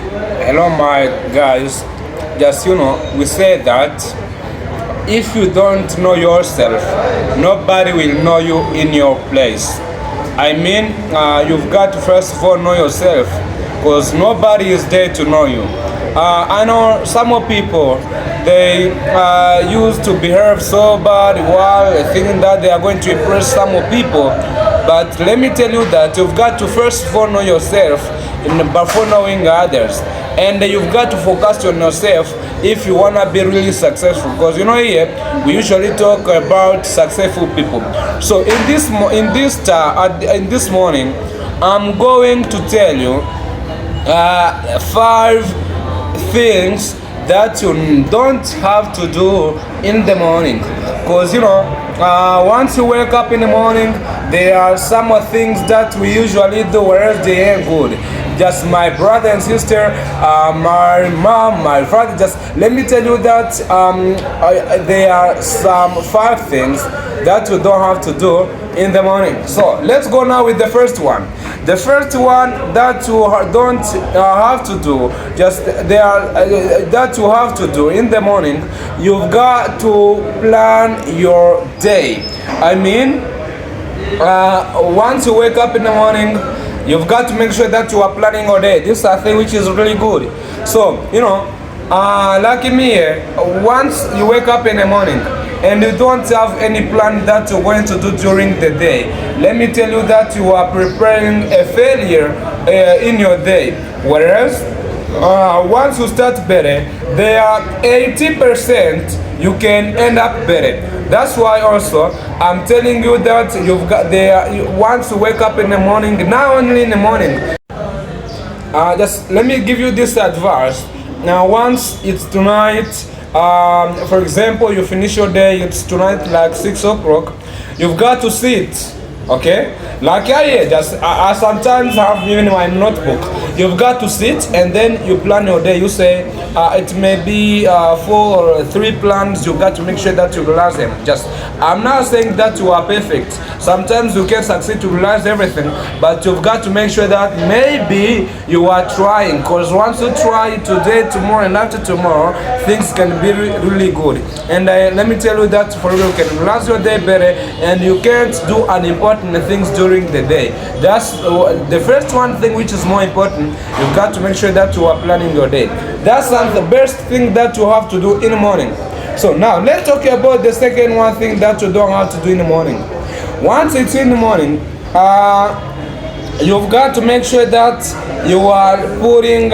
Hello, my guys. Just we say that if you don't know yourself, nobody will know you in your place. I mean, you've got to first of all know yourself, because nobody is there to know you. I know some of people, they used to behave so bad while thinking that they are going to impress some of people. But let me tell you that you've got to first of all know yourself before knowing others. And you've got to focus on yourself if you want to be really successful, because here we usually talk about successful people. So in this morning, I'm going to tell you five things that you don't have to do in the morning, because once you wake up in the morning, there are some things that we usually do whereas they ain't good. Just my brother and sister, my mom, my father, just let me tell you that there are some five things that you don't have to do in the morning. So let's go now with the first one. The first one that you don't have to do, just that you have to do in the morning, you've got to plan your day. I mean, once you wake up in the morning, you've got to make sure that you are planning your day. This is a thing which is really good. So, like me, once you wake up in the morning and you don't have any plan that you're going to do during the day, let me tell you that you are preparing a failure in your day. Whereas, once you start better, there are 80% you can end up better. That's why also I'm telling you that once you wake up in the morning, not only in the morning, just let me give you this advice. Now, once it's tonight, for example, you finish your day, it's tonight like 6 o'clock, you've got to sit. Okay, like I sometimes have even my notebook. You've got to sit and then you plan your day. You say it may be 4 or 3 plans. You've got to make sure that you realize them. I'm not saying that you are perfect. Sometimes you can succeed to realize everything, but you've got to make sure that maybe you are trying. Because once you try today, tomorrow, and after tomorrow, things can be really good. And let me tell you that for you can realize your day better, and you can't do an important things during the day. That's the first one thing which is more important. You've got to make sure that you are planning your day. That's the best thing that you have to do in the morning. So now let's talk about the second one thing that you don't have to do in the morning. Once it's in the morning, you've got to make sure that you are putting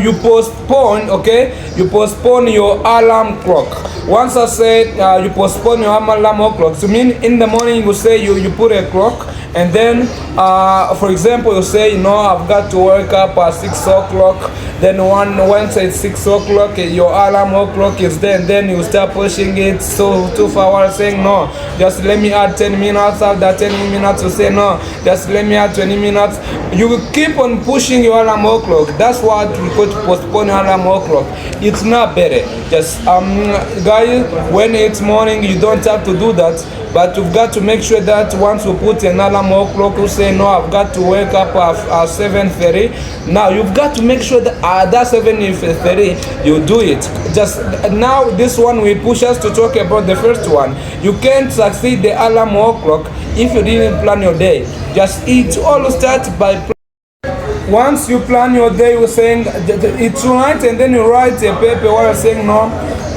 you postpone, okay, you postpone your alarm clock. Once I said you postpone your alarm clock, so mean in the morning you say you put a clock, and then for example you say I've got to wake up at 6 o'clock. Then once it's 6 o'clock, your alarm clock is there, and then you start pushing it so too far, saying no, just let me add 10 minutes. After 10 minutes you say no, just let me add 20 minutes. You will keep on pushing your alarm clock. That's what we call to postpone your alarm clock. It's not better. Just guys, when it's morning you don't have to do that, but you've got to make sure that once you put an alarm clock, you say no, I've got to wake up at 7:30. Now you've got to make sure that that 7:30 you do it. Just now this one will push us to talk about the first one. You can't succeed the alarm clock if you didn't plan your day. Just it all starts by once you plan your day, you're saying it's tonight, and then you write a paper where you're saying no,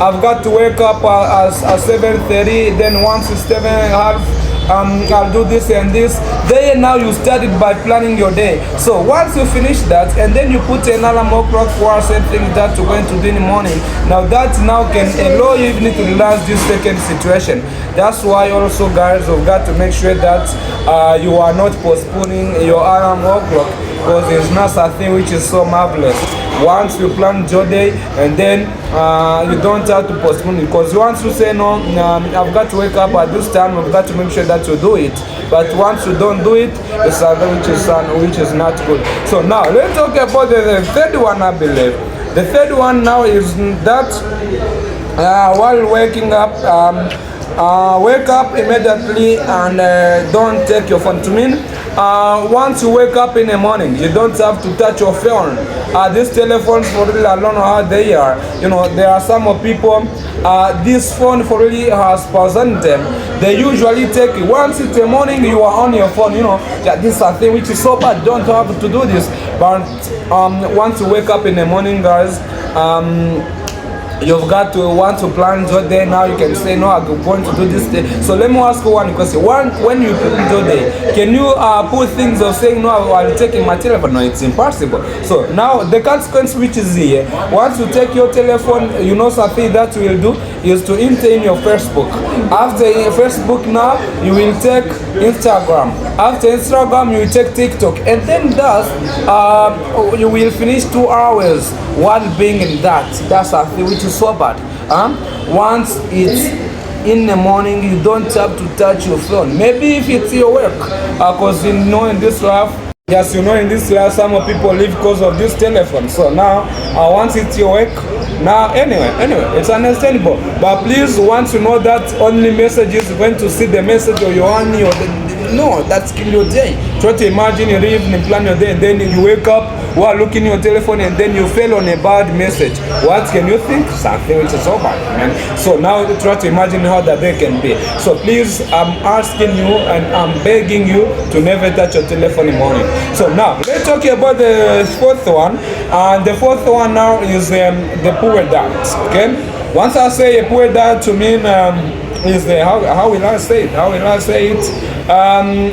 I've got to wake up at 7:30. Then once it's 7:30, I'll do this and this. Then now you started by planning your day. So once you finish that, and then you put an alarm clock for certain things that you're going to do in the morning. Now that now can allow you even to realize this second situation. That's why also guys, you've got to make sure that you are not postponing your alarm clock, because it's not something which is so marvelous. Once you plan your day, and then you don't have to postpone it, because once you say no, I've got to wake up at this time, I've got to make sure that you do it. But once you don't do it, it's something which is not good. So now let's talk about the third one. I believe the third one now is that while waking up, wake up immediately and don't take your phone. To mean once you wake up in the morning, you don't have to touch your phone. These telephones for really, I don't know how they are. You know, there are some of people, this phone for really has poisoned them. They usually take it. Once in the morning, you are on your phone, you know, that this is a thing which is so bad. Don't have to do this. But once you wake up in the morning, guys, you've got to want to plan your day. Now you can say, no, I'm going to do this day. So let me ask you one question. When you plan your day, can you put things of saying, no, I'll take my telephone? No, it's impossible. So now the consequence which is here, once you take your telephone, you know something that you will do is to enter in your Facebook. After Facebook now, you will take Instagram. After Instagram, you will take TikTok. And then thus, you will finish 2 hours while being in that. That's a thing which is so bad. Once it's in the morning, you don't have to touch your phone. Maybe if it's your work, because you know in this life, yes, you know in this life, some people live because of this telephone. So now, once it's your work, now anyway, it's understandable. But please, once you know that only messages going to see the message or your honey or no, that's kill your day. Try to imagine you live and plan your day, and then you wake up while looking at your telephone, and then you fail on a bad message. What can you think? Something which is so bad, man. So now try to imagine how that day can be. So please, I'm asking you and I'm begging you to never touch your telephone in the morning. So now let's talk about the fourth one. And the fourth one now is the poor dad. Okay. Once I say a poor dad, to mean is the how will I say it? How will I say it?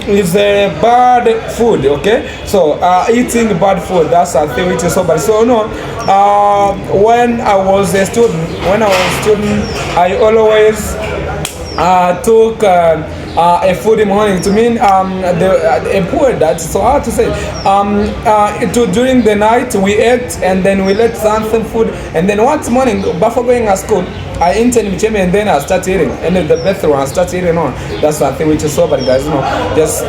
Is bad food, okay? So eating bad food, that's a thing which is so bad. So no, when I was a student, I always took a food in the morning. To mean a poor dad. So how to say? During the night we ate, and then we let something food, and then one morning before going to school, I intend with him, and then I start eating, and then the bathroom I start eating on. That's the thing which is so bad, guys. You know, just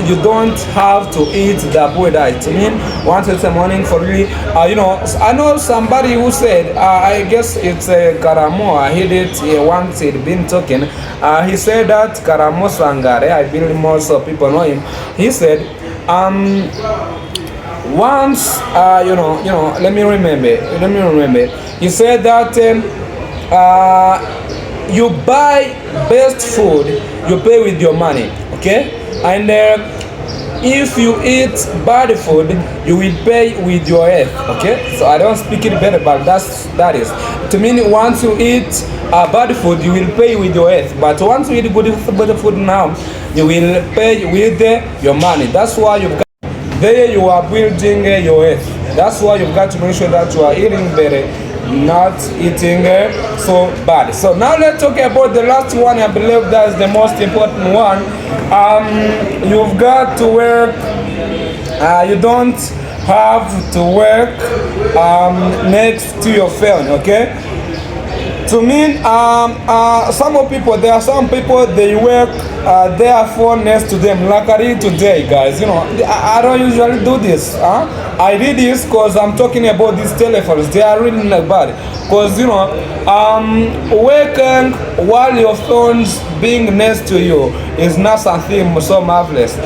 you don't have to eat the poor diet. I mean, once in the morning for really, you know, I know somebody who said, I guess it's Karamo. I heard it once. He'd been talking. He said that Karamo Sangare. I believe most of people know him. He said, once, you know, let me remember. He said that. You buy best food, you pay with your money, okay? And if you eat bad food, you will pay with your health, okay? So I don't speak it better, but that is. To mean once you eat bad food, you will pay with your health. But once you eat good food now, you will pay with your money. That's why you've got there you are building your health. That's why you've got to make sure that you are eating better, not eating so bad. So now let's talk about the last one. I believe that's the most important one. You've got to work. You don't have to work next to your phone, okay? To mean, there are some people, they work their phone next to them. Like I did today, guys. You know, I don't usually do this. I did this because I'm talking about these telephones. They are really not bad. Because, you know, working while your phone's being next to you is not something so marvelous.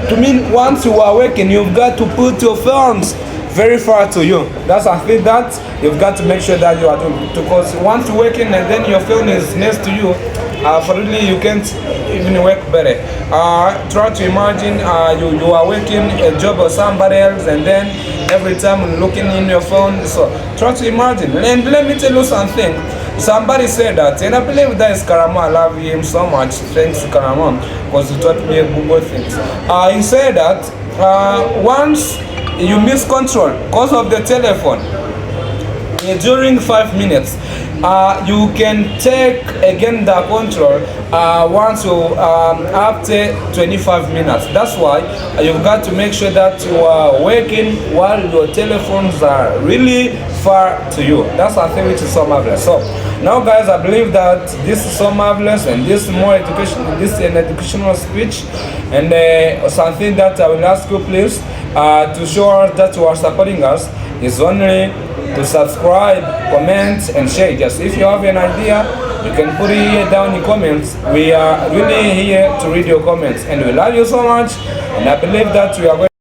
To mean, once you are working, you've got to put your phones very far to you. That's something that you've got to make sure that you are doing. Because once you're working and then your phone is next to you, for really you can't even work better. Try to imagine you are working a job or somebody else, and then every time you're looking in your phone. So try to imagine. And let me tell you something. Somebody said that, and I believe that is Karamo. I love him so much. Thanks, Karamo, because he taught me good things. He said that once you miss control because of the telephone, during 5 minutes, you can take again the control once you after 25 minutes. That's why you've got to make sure that you are working while your telephones are really far to you. That's a thing which is so marvelous. So now, guys, I believe that this is so marvelous, and this is more education. This is an educational speech, and something that I will ask you, please, to show us that you are supporting us is only to subscribe, comment, and share. Just if you have an idea, You can put it here down in comments. We are really here to read your comments, and we love you so much, and I believe that we are going